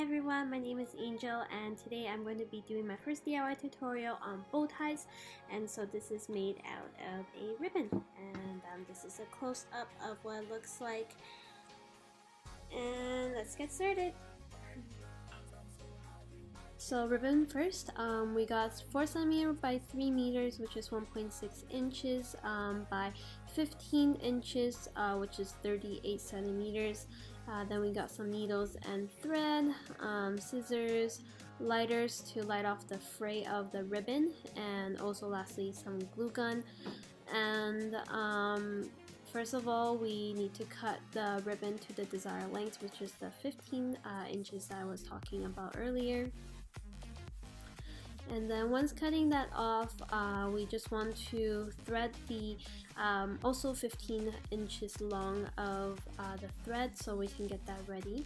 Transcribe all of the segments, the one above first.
everyone, my name is Angel and today I'm going to be doing my first DIY tutorial on bow ties. And so this is made out of a ribbon, and this is a close-up of what it looks like. And let's get started. So ribbon first, we got 4 cm by 3 meters, which is 1.6 inches by 15 inches, which is 38 centimeters. Then we got some needles and thread, scissors, lighters to light off the fray of the ribbon, and also lastly some glue gun. And first of all, we need to cut the ribbon to the desired length, which is the 15 inches that I was talking about earlier. And then once cutting that off, we just want to thread the also 15 inches long of the thread so we can get that ready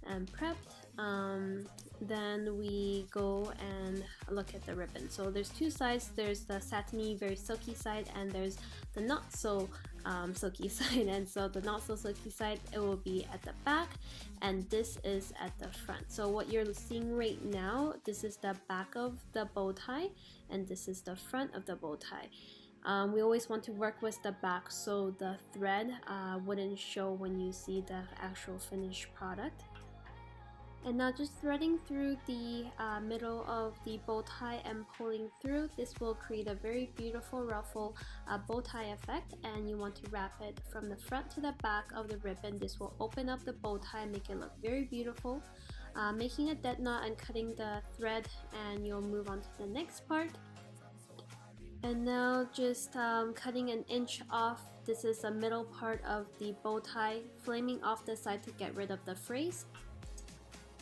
and prepped. Then we go and look at the ribbon. So there's two sides. There's the satiny, very silky side, and there's the not so silky side. And so the not so silky side, it will be at the back, and this is at the front. So what you're seeing right now, this is the back of the bow tie, and this is the front of the bow tie. We always want to work with the back so the thread wouldn't show when you see the actual finished product. And now just threading through the middle of the bow tie and pulling through, this will create a very beautiful ruffle bow tie effect, and you want to wrap it from the front to the back of the ribbon. This will open up the bow tie and make it look very beautiful. Making a dead knot and cutting the thread, and you'll move on to the next part. And now just cutting an inch off. This is the middle part of the bow tie, flaming off the side to get rid of the frays.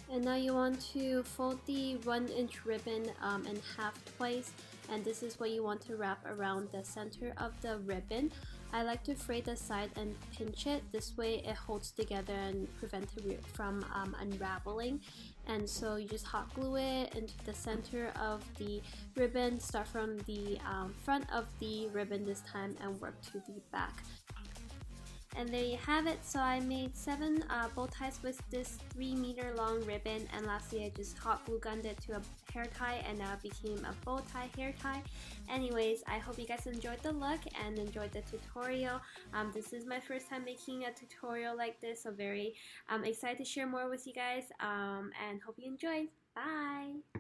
And now you want to fold the 1-inch ribbon in half twice, and this is what you want to wrap around the center of the ribbon. I like to fray the side and pinch it. This way it holds together and prevents it from unraveling. And so you just hot glue it into the center of the ribbon. Start from the front of the ribbon this time and work to the back. And there you have it. So I made 7 bow ties with this 3-meter long ribbon, and lastly I just hot glue gunned it to a hair tie, and now it became a bow tie hair tie. Anyways, I hope you guys enjoyed the look and enjoyed the tutorial. This is my first time making a tutorial like this, so very excited to share more with you guys, and hope you enjoyed. Bye!